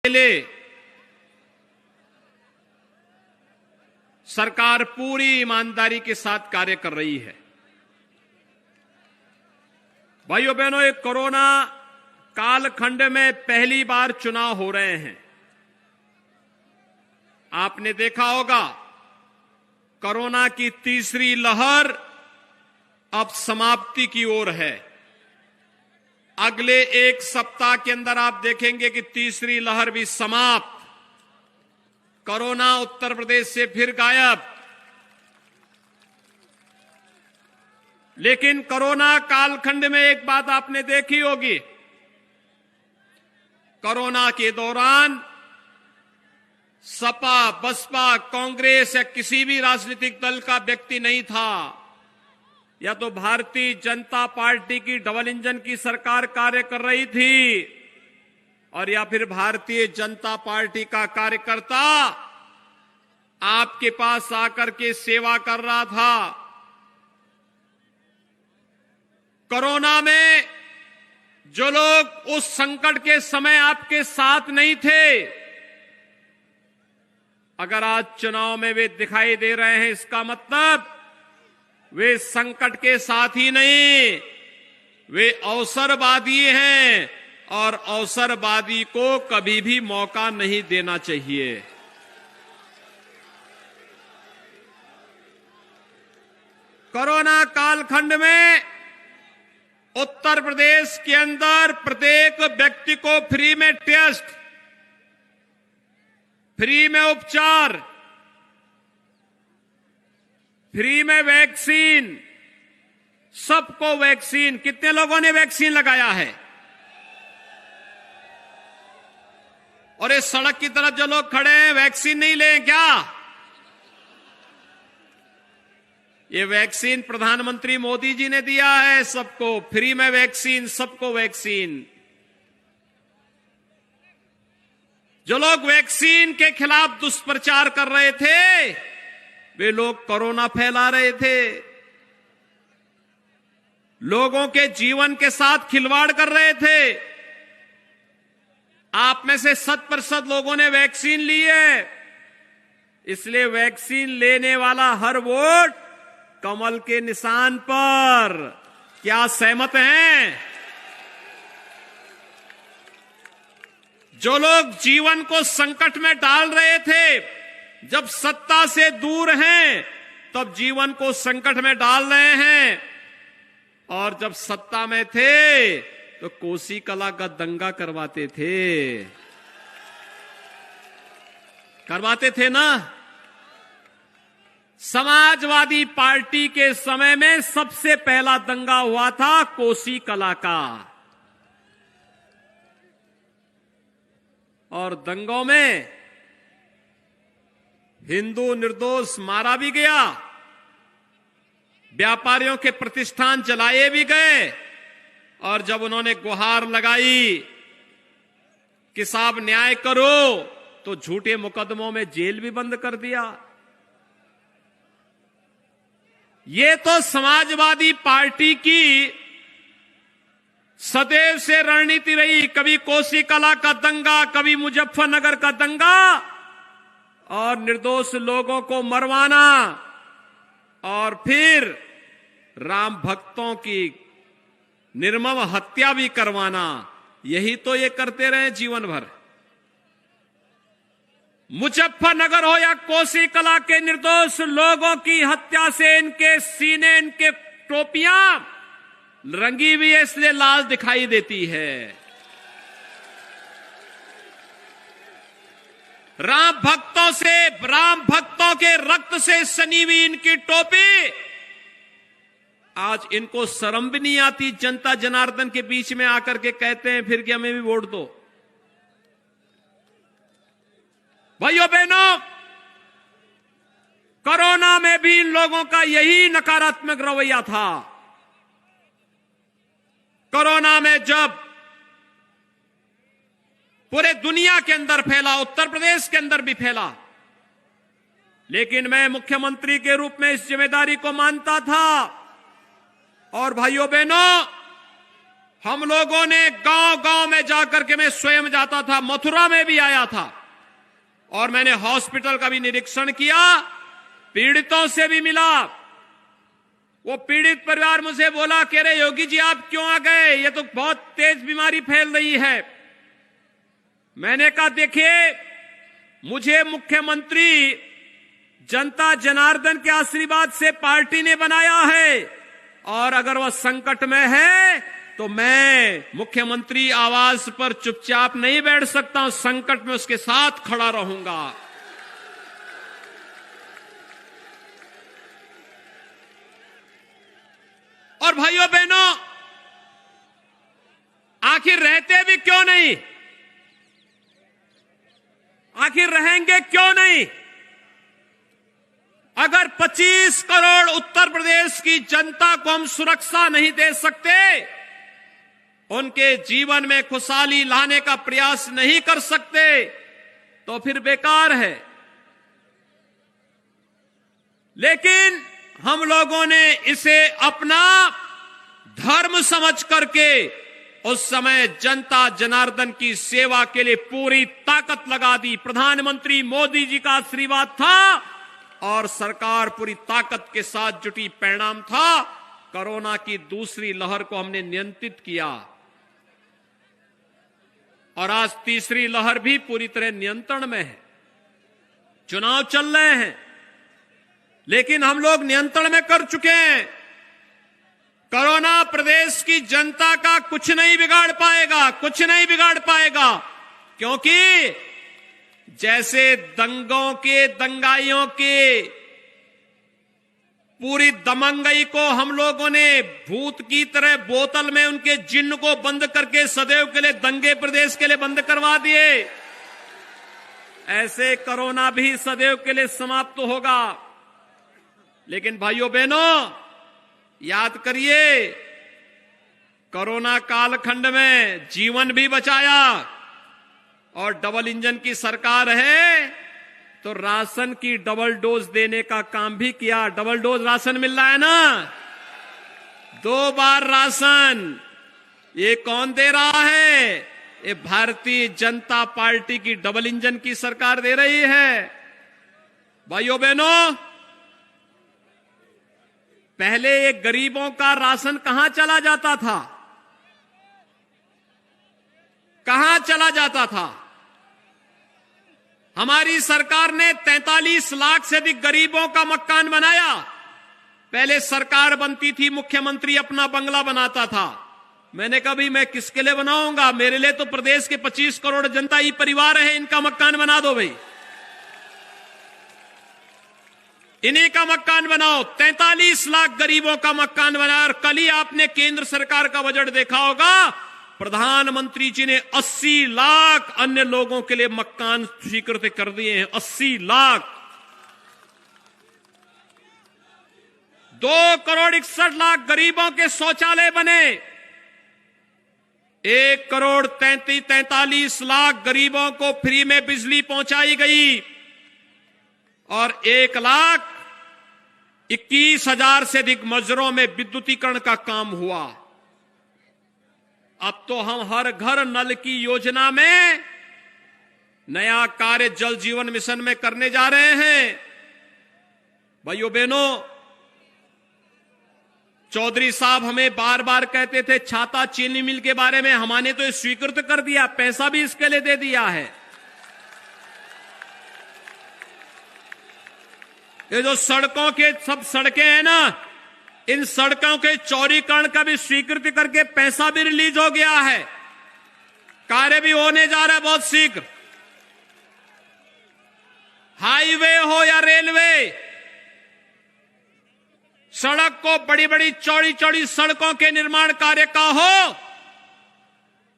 लिए सरकार पूरी ईमानदारी के साथ कार्य कर रही है। भाइयों बहनों, एक कोरोना कालखंड में पहली बार चुनाव हो रहे हैं। आपने देखा होगा कोरोना की तीसरी लहर अब समाप्ति की ओर है। अगले एक सप्ताह के अंदर आप देखेंगे कि तीसरी लहर भी समाप्त। कोरोना उत्तर प्रदेश से फिर गायब। लेकिन कोरोना कालखंड में एक बात आपने देखी होगी, कोरोना के दौरान सपा, बसपा, कांग्रेस या किसी भी राजनीतिक दल का व्यक्ति नहीं था, या तो भारतीय जनता पार्टी की डबल इंजन की सरकार कार्य कर रही थी, और या फिर भारतीय जनता पार्टी का कार्यकर्ता आपके पास आकर के सेवा कर रहा था। कोरोना में जो लोग उस संकट के समय आपके साथ नहीं थे, अगर आज चुनाव में वे दिखाई दे रहे हैं, इसका मतलब वे संकट के साथ ही नहीं, वे अवसरवादी हैं, और अवसरवादी को कभी भी मौका नहीं देना चाहिए। कोरोना कालखंड में उत्तर प्रदेश के अंदर प्रत्येक व्यक्ति को फ्री में टेस्ट, फ्री में उपचार, फ्री में वैक्सीन, सबको वैक्सीन। कितने लोगों ने वैक्सीन लगाया है? और इस सड़क की तरफ जो लोग खड़े हैं, वैक्सीन नहीं लें क्या? ये वैक्सीन प्रधानमंत्री मोदी जी ने दिया है सबको, फ्री में वैक्सीन, सबको वैक्सीन। जो लोग वैक्सीन के खिलाफ दुष्प्रचार कर रहे थे, वे लोग कोरोना फैला रहे थे, लोगों के जीवन के साथ खिलवाड़ कर रहे थे। आप में से 100% लोगों ने वैक्सीन ली है, इसलिए वैक्सीन लेने वाला हर वोट कमल के निशान पर। क्या सहमत हैं? जो लोग जीवन को संकट में डाल रहे थे, जब सत्ता से दूर हैं तब जीवन को संकट में डाल रहे हैं, और जब सत्ता में थे तो कोसी कला का दंगा करवाते थे ना। समाजवादी पार्टी के समय में सबसे पहला दंगा हुआ था कोसी कला का, और दंगों में हिंदू निर्दोष मारा भी गया, व्यापारियों के प्रतिष्ठान जलाए भी गए, और जब उन्होंने गुहार लगाई कि साहब न्याय करो, तो झूठे मुकदमों में जेल भी बंद कर दिया। ये तो समाजवादी पार्टी की सदैव से रणनीति रही, कभी कोसी कला का दंगा, कभी मुजफ्फरनगर का दंगा, और निर्दोष लोगों को मरवाना, और फिर राम भक्तों की निर्मम हत्या भी करवाना। यही तो ये करते रहे जीवन भर। मुजफ्फरनगर हो या कोसी कला के निर्दोष लोगों की हत्या से इनके सीने, इनके टोपियां रंगी हुई है, इसलिए लाल दिखाई देती है। राम भक्तों के रक्त से सनी हुई इनकी टोपी, आज इनको शर्म भी नहीं आती, जनता जनार्दन के बीच में आकर के कहते हैं फिर कि हमें भी वोट दो। भाइयों बहनों, कोरोना में भी इन लोगों का यही नकारात्मक रवैया था। कोरोना में जब पूरे दुनिया के अंदर फैला, उत्तर प्रदेश के अंदर भी फैला, लेकिन मैं मुख्यमंत्री के रूप में इस जिम्मेदारी को मानता था। और भाइयों बहनों, हम लोगों ने गांव गांव में जाकर के, मैं स्वयं जाता था, मथुरा में भी आया था और मैंने हॉस्पिटल का भी निरीक्षण किया, पीड़ितों से भी मिला। वो पीड़ित परिवार मुझे बोला कि अरे योगी जी आप क्यों आ गए, ये तो बहुत तेज बीमारी फैल रही है। मैंने कहा देखिए, मुझे मुख्यमंत्री जनता जनार्दन के आशीर्वाद से पार्टी ने बनाया है और अगर वह संकट में है तो मैं मुख्यमंत्री आवास पर चुपचाप नहीं बैठ सकता हूं, संकट में उसके साथ खड़ा रहूंगा। और भाइयों बहनों, आखिर रहते भी क्यों नहीं, आखिर रहेंगे क्यों नहीं? अगर 25 करोड़ उत्तर प्रदेश की जनता को हम सुरक्षा नहीं दे सकते, उनके जीवन में खुशहाली लाने का प्रयास नहीं कर सकते, तो फिर बेकार है। लेकिन हम लोगों ने इसे अपना धर्म समझ करके उस समय जनता जनार्दन की सेवा के लिए पूरी ताकत लगा दी। प्रधानमंत्री मोदी जी का आशीर्वाद था और सरकार पूरी ताकत के साथ जुटी। परिणाम था कोरोना की दूसरी लहर को हमने नियंत्रित किया और आज तीसरी लहर भी पूरी तरह नियंत्रण में है। चुनाव चल रहे हैं लेकिन हम लोग नियंत्रण में कर चुके हैं। कोरोना प्रदेश की जनता का कुछ नहीं बिगाड़ पाएगा, कुछ नहीं बिगाड़ पाएगा, क्योंकि जैसे दंगों के, दंगाइयों के पूरी दमंगई को हम लोगों ने भूत की तरह बोतल में उनके जिन्न को बंद करके सदैव के लिए दंगे प्रदेश के लिए बंद करवा दिए, ऐसे कोरोना भी सदैव के लिए समाप्त होगा। लेकिन भाइयों बहनों, याद करिए, कोरोना कालखंड में जीवन भी बचाया और डबल इंजन की सरकार है तो राशन की डबल डोज देने का काम भी किया। डबल डोज राशन मिल रहा है ना, 2 बार राशन। ये कौन दे रहा है? ये भारतीय जनता पार्टी की डबल इंजन की सरकार दे रही है। भाइयों बहनों, पहले ये गरीबों का राशन कहां चला जाता था? कहां चला जाता था? हमारी सरकार ने 43 लाख से अधिक गरीबों का मकान बनाया। पहले सरकार बनती थी, मुख्यमंत्री अपना बंगला बनाता था। मैंने कहा भाई मैं किसके लिए बनाऊंगा, मेरे लिए तो प्रदेश के 25 करोड़ जनता ही परिवार है, इनका मकान बना दो भाई, इन्हीं का मकान बनाओ। 43 लाख गरीबों का मकान बनाया। और कल ही आपने केंद्र सरकार का बजट देखा होगा, प्रधानमंत्री जी ने 80 लाख अन्य लोगों के लिए मकान स्वीकृत कर दिए हैं। 80 लाख। 2 करोड़ 61 लाख गरीबों के शौचालय बने। 1 करोड़ 43 लाख गरीबों को फ्री में बिजली पहुंचाई गई और 1,21,000 से अधिक मजरों में विद्युतीकरण का काम हुआ। अब तो हम हर घर नल की योजना में नया कार्य जल जीवन मिशन में करने जा रहे हैं। भाइयों बहनों, चौधरी साहब हमें बार बार कहते थे छाता चीनी मिल के बारे में, हमने तो स्वीकृत कर दिया, पैसा भी इसके लिए दे दिया है। ये जो सड़कों के सब सड़कें हैं ना, इन सड़कों के चौड़ीकरण का भी स्वीकृति करके पैसा भी रिलीज हो गया है। कार्य भी होने जा रहा है बहुत शीघ्र। हाईवे हो या रेलवे, सड़क को बड़ी बड़ी चौड़ी चौड़ी सड़कों के निर्माण कार्य का हो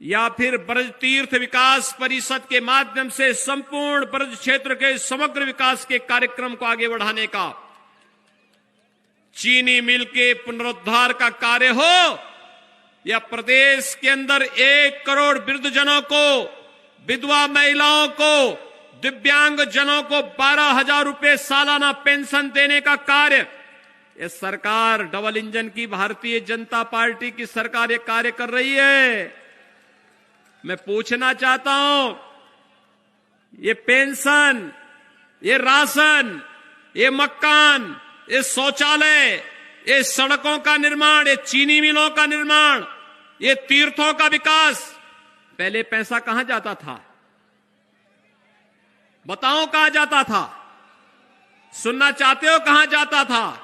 या फिर ब्रज तीर्थ विकास परिषद के माध्यम से संपूर्ण ब्रज क्षेत्र के समग्र विकास के कार्यक्रम को आगे बढ़ाने का, चीनी मिल के पुनरुद्धार का कार्य हो या प्रदेश के अंदर 1 करोड़ वृद्धजनों को, विधवा महिलाओं को, दिव्यांग जनों को 12,000 रुपए सालाना पेंशन देने का कार्य, ये सरकार डबल इंजन की भारतीय जनता पार्टी की सरकार ये कार्य कर रही है। मैं पूछना चाहता हूं, ये पेंशन, ये राशन, ये मकान, ये शौचालय, ये सड़कों का निर्माण, ये चीनी मिलों का निर्माण, ये तीर्थों का विकास, पहले पैसा कहां जाता था? बताओ कहां जाता था? सुनना चाहते हो कहां जाता था?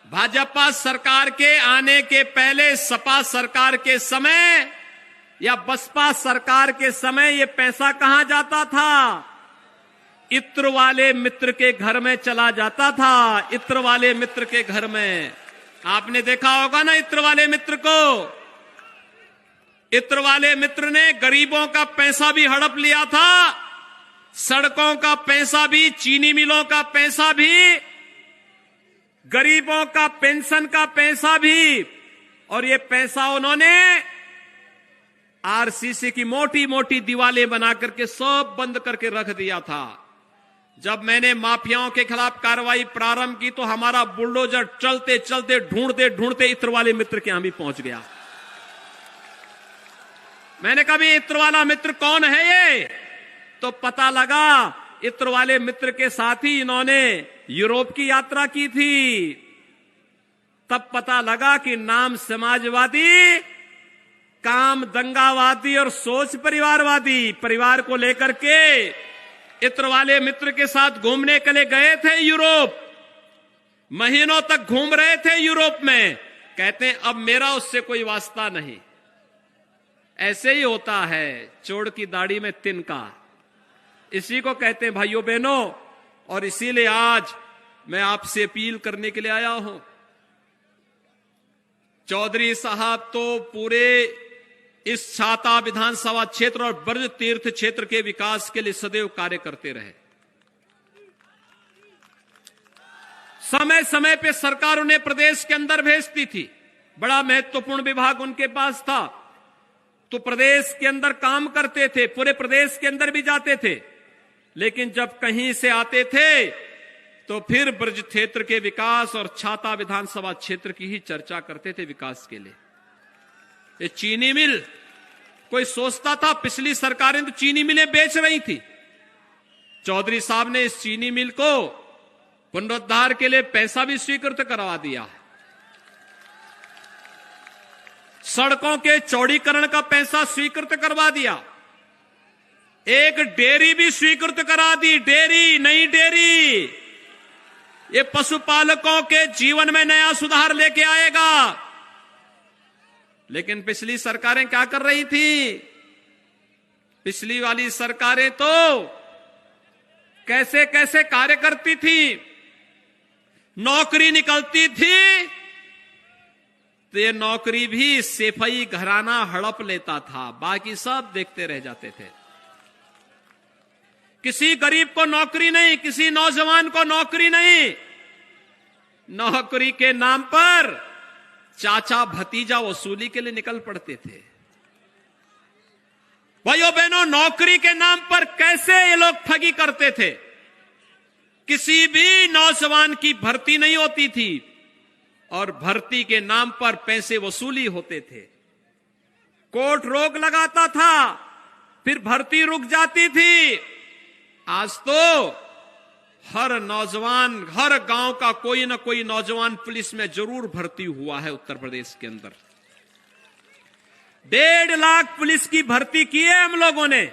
भाजपा सरकार के आने के पहले सपा सरकार के समय या बसपा सरकार के समय ये पैसा कहां जाता था? इत्र वाले मित्र के घर में चला जाता था। इत्र वाले मित्र के घर में आपने देखा होगा ना इत्र वाले मित्र को। इत्र वाले मित्र ने गरीबों का पैसा भी हड़प लिया था, सड़कों का पैसा भी, चीनी मिलों का पैसा भी, गरीबों का पेंशन का पैसा भी, और ये पैसा उन्होंने आरसीसी की मोटी मोटी दीवारें बना करके सब बंद करके रख दिया था। जब मैंने माफियाओं के खिलाफ कार्रवाई प्रारंभ की तो हमारा बुलडोजर चलते चलते ढूंढते ढूंढते इत्र वाले मित्र के यहां भी पहुंच गया। मैंने कहा इत्र वाला मित्र कौन है ये? तो पता लगा इत्र वाले मित्र के साथ ही इन्होंने यूरोप की यात्रा की थी। तब पता लगा कि नाम समाजवादी, काम दंगावादी और सोच परिवारवादी। परिवार को लेकर के इत्र वाले मित्र के साथ घूमने के लिए गए थे यूरोप, महीनों तक घूम रहे थे यूरोप में। कहते हैं अब मेरा उससे कोई वास्ता नहीं। ऐसे ही होता है चोर की दाढ़ी में तिनका, इसी को कहते हैं भाइयों बहनों। और इसीलिए आज मैं आपसे अपील करने के लिए आया हूं। चौधरी साहब तो पूरे इस छाता विधानसभा क्षेत्र और ब्रज तीर्थ क्षेत्र के विकास के लिए सदैव कार्य करते रहे। समय समय पे सरकार उन्हें प्रदेश के अंदर भेजती थी, बड़ा महत्वपूर्ण विभाग उनके पास था, तो प्रदेश के अंदर काम करते थे, पूरे प्रदेश के अंदर भी जाते थे। लेकिन जब कहीं से आते थे तो फिर ब्रज क्षेत्र के विकास और छाता विधानसभा क्षेत्र की ही चर्चा करते थे विकास के लिए। ये चीनी मिल, कोई सोचता था पिछली सरकारें तो चीनी मिलें बेच रही थी, चौधरी साहब ने इस चीनी मिल को पुनरुद्धार के लिए पैसा भी स्वीकृत करवा दिया। सड़कों के चौड़ीकरण का पैसा स्वीकृत करवा दिया। एक डेयरी भी स्वीकृत करा दी। डेयरी, नई डेयरी, ये पशुपालकों के जीवन में नया सुधार लेके आएगा। लेकिन पिछली सरकारें क्या कर रही थी? पिछली वाली सरकारें तो कैसे कैसे कार्य करती थी। नौकरी निकलती थी तो ये नौकरी भी सेफई घराना हड़प लेता था, बाकी सब देखते रह जाते थे। किसी गरीब को नौकरी नहीं, किसी नौजवान को नौकरी नहीं। नौकरी के नाम पर चाचा भतीजा वसूली के लिए निकल पड़ते थे। भाइयों बहनों, नौकरी के नाम पर कैसे ये लोग ठगी करते थे। किसी भी नौजवान की भर्ती नहीं होती थी और भर्ती के नाम पर पैसे वसूली होते थे। कोर्ट रोक लगाता था, फिर भर्ती रुक जाती थी। आज तो हर नौजवान, हर गांव का कोई ना कोई नौजवान पुलिस में जरूर भर्ती हुआ है उत्तर प्रदेश के अंदर। 1.5 लाख पुलिस की भर्ती की है हम लोगों ने,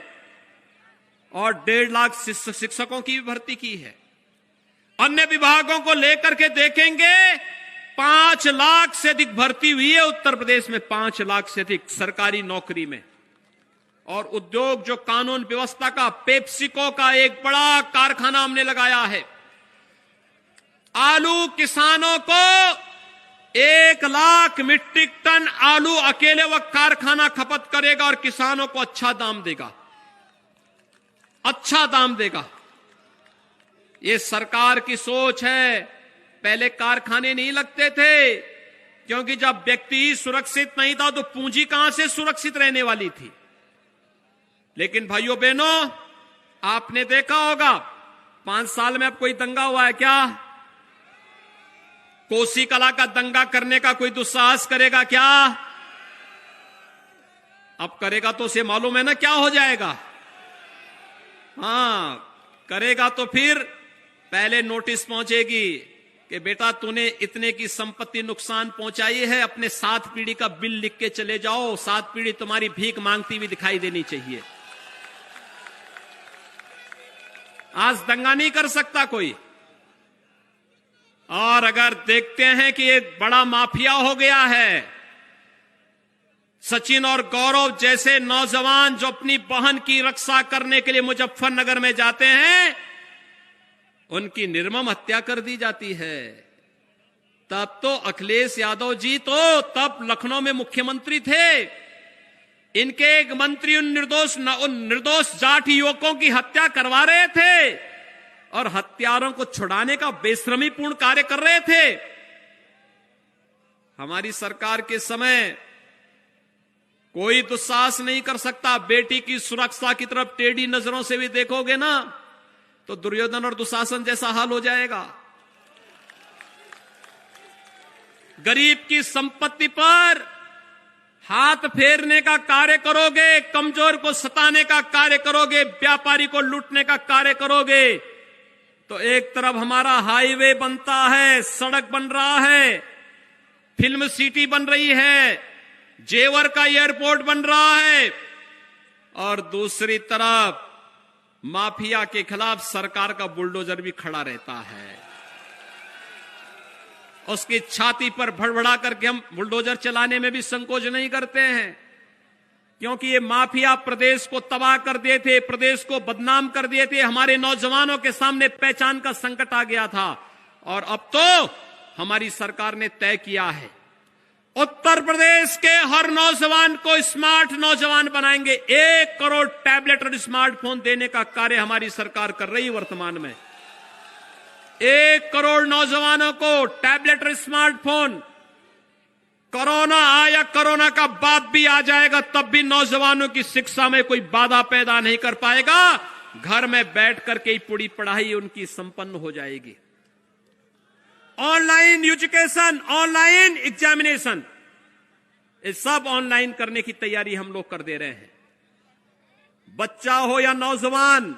और 1.5 लाख शिक्षकों की भी भर्ती की है। अन्य विभागों को लेकर के देखेंगे 5 लाख से अधिक भर्ती हुई है उत्तर प्रदेश में, 5 लाख से अधिक सरकारी नौकरी में। और उद्योग, जो कानून व्यवस्था का, पेप्सिको का एक बड़ा कारखाना हमने लगाया है। आलू किसानों को 1 लाख मीट्रिक टन आलू अकेले वह कारखाना खपत करेगा और किसानों को अच्छा दाम देगा, अच्छा दाम देगा। ये सरकार की सोच है। पहले कारखाने नहीं लगते थे, क्योंकि जब व्यक्ति सुरक्षित नहीं था तो पूंजी कहां से सुरक्षित रहने वाली थी। लेकिन भाइयों बहनों, आपने देखा होगा 5 साल में अब कोई दंगा हुआ है क्या? कोसी कला का दंगा करने का कोई दुस्साहस करेगा क्या? अब करेगा तो उसे मालूम है ना क्या हो जाएगा। हां, करेगा तो फिर पहले नोटिस पहुंचेगी कि बेटा तूने इतने की संपत्ति नुकसान पहुंचाई है, अपने 7 पीढ़ी का बिल लिख के चले जाओ, 7 पीढ़ी तुम्हारी भीख मांगती हुई दिखाई देनी चाहिए। आज दंगा नहीं कर सकता कोई। और अगर देखते हैं कि ये बड़ा माफिया हो गया है, सचिन और गौरव जैसे नौजवान जो अपनी बहन की रक्षा करने के लिए मुजफ्फरनगर में जाते हैं, उनकी निर्मम हत्या कर दी जाती है। तब तो अखिलेश यादव जी तो तब लखनऊ में मुख्यमंत्री थे, इनके एक मंत्री उन निर्दोष जाट युवकों की हत्या करवा रहे थे और हत्यारों को छुड़ाने का बेशर्मीपूर्ण कार्य कर रहे थे। हमारी सरकार के समय कोई दुस्साहस नहीं कर सकता। बेटी की सुरक्षा की तरफ टेढ़ी नजरों से भी देखोगे ना तो दुर्योधन और दुशासन जैसा हाल हो जाएगा। गरीब की संपत्ति पर हाथ फेरने का कार्य करोगे, कमजोर को सताने का कार्य करोगे, व्यापारी को लूटने का कार्य करोगे, तो एक तरफ हमारा हाईवे बनता है, सड़क बन रहा है, फिल्म सिटी बन रही है, जेवर का एयरपोर्ट बन रहा है, और दूसरी तरफ माफिया के खिलाफ सरकार का बुलडोजर भी खड़ा रहता है। उसकी छाती पर भड़बड़ा करके हम बुलडोजर चलाने में भी संकोच नहीं करते हैं, क्योंकि ये माफिया प्रदेश को तबाह कर दिए थे, प्रदेश को बदनाम कर दिए थे। हमारे नौजवानों के सामने पहचान का संकट आ गया था और अब तो हमारी सरकार ने तय किया है उत्तर प्रदेश के हर नौजवान को स्मार्ट नौजवान बनाएंगे। 1 करोड़ टैबलेट और स्मार्टफोन देने का कार्य हमारी सरकार कर रही है। वर्तमान में 1 करोड़ नौजवानों को टैबलेट और स्मार्टफोन। कोरोना आया, कोरोना का बाद भी आ जाएगा, तब भी नौजवानों की शिक्षा में कोई बाधा पैदा नहीं कर पाएगा। घर में बैठ करके ही पूरी पढ़ाई उनकी संपन्न हो जाएगी। ऑनलाइन एजुकेशन, ऑनलाइन एग्जामिनेशन, ये सब ऑनलाइन करने की तैयारी हम लोग कर दे रहे हैं। बच्चा हो या नौजवान,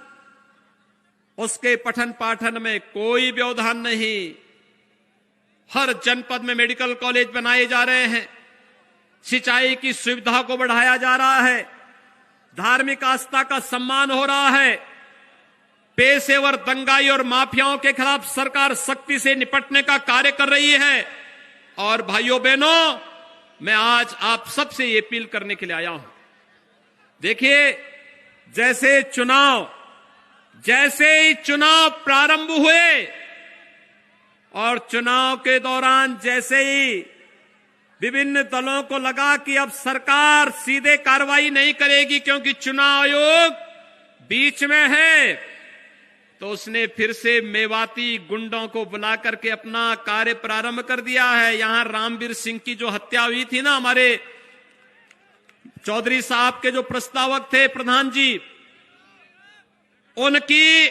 उसके पठन पाठन में कोई व्यवधान नहीं। हर जनपद में मेडिकल कॉलेज बनाए जा रहे हैं, सिंचाई की सुविधा को बढ़ाया जा रहा है, धार्मिक आस्था का सम्मान हो रहा है। पेशेवर दंगाई और माफियाओं के खिलाफ सरकार सख्ती से निपटने का कार्य कर रही है। और भाइयों बहनों, मैं आज आप सबसे ये अपील करने के लिए आया हूं। देखिए, जैसे ही चुनाव प्रारंभ हुए और चुनाव के दौरान जैसे ही विभिन्न दलों को लगा कि अब सरकार सीधे कार्रवाई नहीं करेगी क्योंकि चुनाव आयोग बीच में है, तो उसने फिर से मेवाती गुंडों को बुला करके अपना कार्य प्रारंभ कर दिया है। यहां रामवीर सिंह की जो हत्या हुई थी ना, हमारे चौधरी साहब के जो प्रस्तावक थे प्रधान जी, उनकी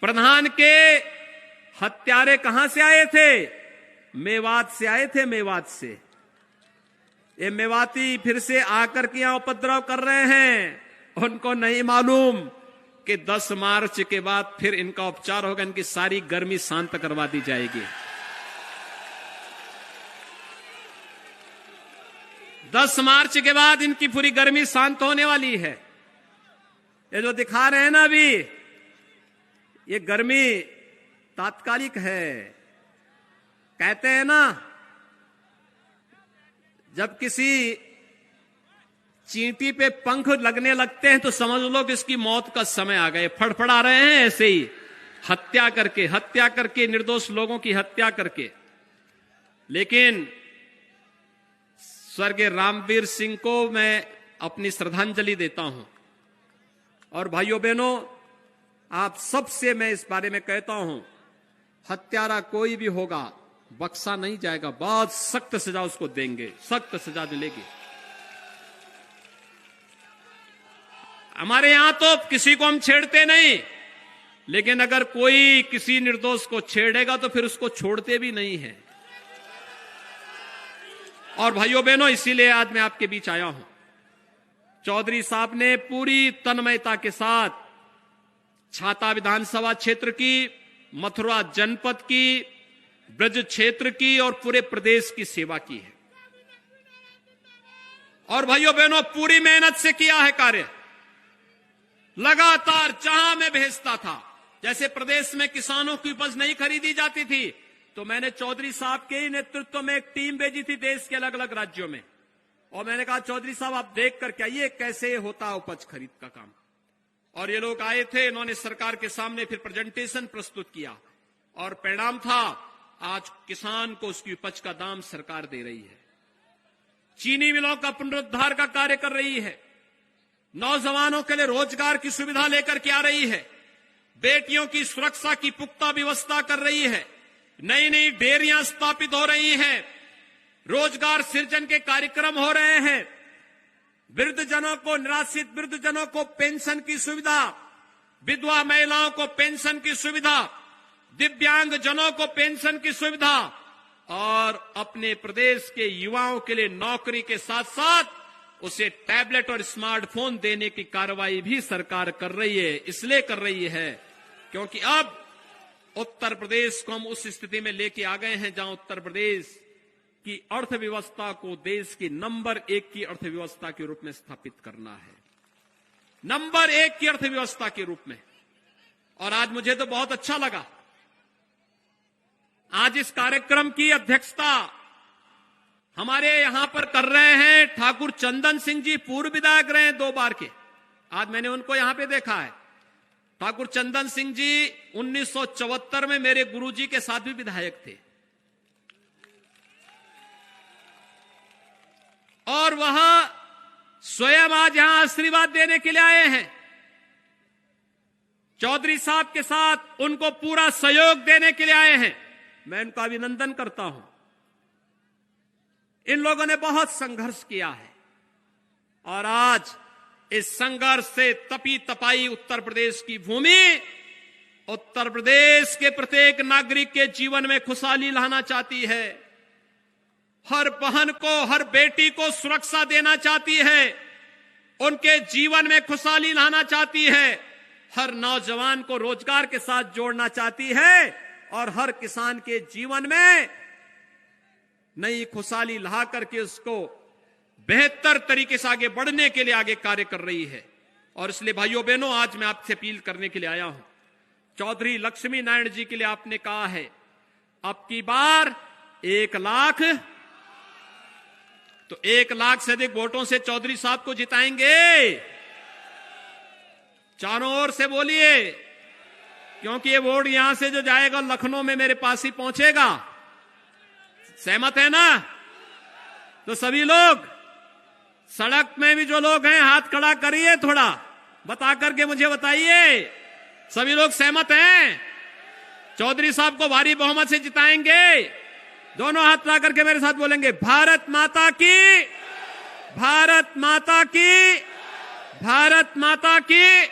प्रधान के हत्यारे कहां से आए थे? मेवात से आए थे, मेवात से। ये मेवाती फिर से आकर के यहां उपद्रव कर रहे हैं। उनको नहीं मालूम कि 10 मार्च के बाद फिर इनका उपचार होगा, इनकी सारी गर्मी शांत करवा दी जाएगी। 10 मार्च के बाद इनकी पूरी गर्मी शांत होने वाली है। ये जो दिखा रहे हैं ना अभी, ये गर्मी तात्कालिक है। कहते हैं ना, जब किसी चींटी पे पंख लगने लगते हैं तो समझ लो कि इसकी मौत का समय आ गया। फड़फड़ा रहे हैं ऐसे ही, हत्या करके निर्दोष लोगों की हत्या करके। लेकिन स्वर्गीय रामवीर सिंह को मैं अपनी श्रद्धांजलि देता हूं। और भाइयों बहनों, आप सबसे मैं इस बारे में कहता हूं, हत्यारा कोई भी होगा बख्शा नहीं जाएगा। बहुत सख्त सजा उसको देंगे, सख्त सजा मिलेगी। हमारे यहां तो किसी को हम छेड़ते नहीं, लेकिन अगर कोई किसी निर्दोष को छेड़ेगा तो फिर उसको छोड़ते भी नहीं है। और भाइयों बहनों, इसीलिए आज मैं आपके बीच आया हूं। चौधरी साहब ने पूरी तन्मयता के साथ छाता विधानसभा क्षेत्र की, मथुरा जनपद की, ब्रज क्षेत्र की और पूरे प्रदेश की सेवा की है। और भाइयों बहनों, पूरी मेहनत से किया है कार्य। लगातार जहां मैं भेजता था, जैसे प्रदेश में किसानों की उपज नहीं खरीदी जाती थी, तो मैंने चौधरी साहब के ही नेतृत्व में एक टीम भेजी थी देश के अलग अलग राज्यों में। और मैंने कहा, चौधरी साहब आप देख करके आइए कैसे होता उपज खरीद का काम। और ये लोग आए थे, इन्होंने सरकार के सामने फिर प्रेजेंटेशन प्रस्तुत किया और परिणाम था आज किसान को उसकी उपज का दाम सरकार दे रही है। चीनी मिलों का पुनरुद्धार का कार्य कर रही है। नौजवानों के लिए रोजगार की सुविधा लेकर के आ रही है। बेटियों की सुरक्षा की पुख्ता व्यवस्था कर रही है। नई नई डेयरियां स्थापित हो रही हैं। रोजगार सृजन के कार्यक्रम हो रहे हैं। वृद्धजनों को, निराश्रित वृद्धजनों को पेंशन की सुविधा, विधवा महिलाओं को पेंशन की सुविधा, दिव्यांग जनों को पेंशन की सुविधा और अपने प्रदेश के युवाओं के लिए नौकरी के साथ साथ उसे टैबलेट और स्मार्टफोन देने की कार्रवाई भी सरकार कर रही है। इसलिए कर रही है क्योंकि अब उत्तर प्रदेश को हम उस स्थिति में लेके आ गए हैं जहां उत्तर प्रदेश की अर्थव्यवस्था को देश की नंबर 1 की अर्थव्यवस्था के रूप में स्थापित करना है। नंबर 1 की अर्थव्यवस्था के रूप में। और आज मुझे तो बहुत अच्छा लगा, आज इस कार्यक्रम की अध्यक्षता हमारे यहां पर कर रहे हैं ठाकुर चंदन सिंह जी, पूर्व विधायक रहे 2 बार के। आज मैंने उनको यहां पे देखा है। ठाकुर चंदन सिंह जी 1974 में मेरे गुरुजी के साथ भी विधायक थे और वह स्वयं आज यहां आशीर्वाद देने के लिए आए हैं। चौधरी साहब के साथ उनको पूरा सहयोग देने के लिए आए हैं। मैं उनका अभिनंदन करता हूं। इन लोगों ने बहुत संघर्ष किया है और आज इस संघर्ष से तपी तपाई उत्तर प्रदेश की भूमि उत्तर प्रदेश के प्रत्येक नागरिक के जीवन में खुशहाली लाना चाहती है। हर बहन को, हर बेटी को सुरक्षा देना चाहती है। उनके जीवन में खुशहाली लाना चाहती है। हर नौजवान को रोजगार के साथ जोड़ना चाहती है और हर किसान के जीवन में नई खुशहाली ला करके उसको बेहतर तरीके से आगे बढ़ने के लिए आगे कार्य कर रही है। और इसलिए भाइयों बहनों, आज मैं आपसे अपील करने के लिए आया हूं। चौधरी लक्ष्मी नारायण जी के लिए आपने कहा है अब की बार 1 लाख, तो 1 लाख से अधिक वोटों से चौधरी साहब को जिताएंगे। चारों ओर से बोलिए, क्योंकि ये वोट यहां से जो जाएगा लखनऊ में मेरे पास ही पहुंचेगा। सहमत है ना? तो सभी लोग सड़क में भी जो लोग हैं हाथ खड़ा करिए, थोड़ा बता करके मुझे बताइए। सभी लोग सहमत हैं? चौधरी साहब को भारी बहुमत से जिताएंगे। दोनों हाथ ला करके मेरे साथ बोलेंगे, भारत माता की, भारत माता की, भारत माता की।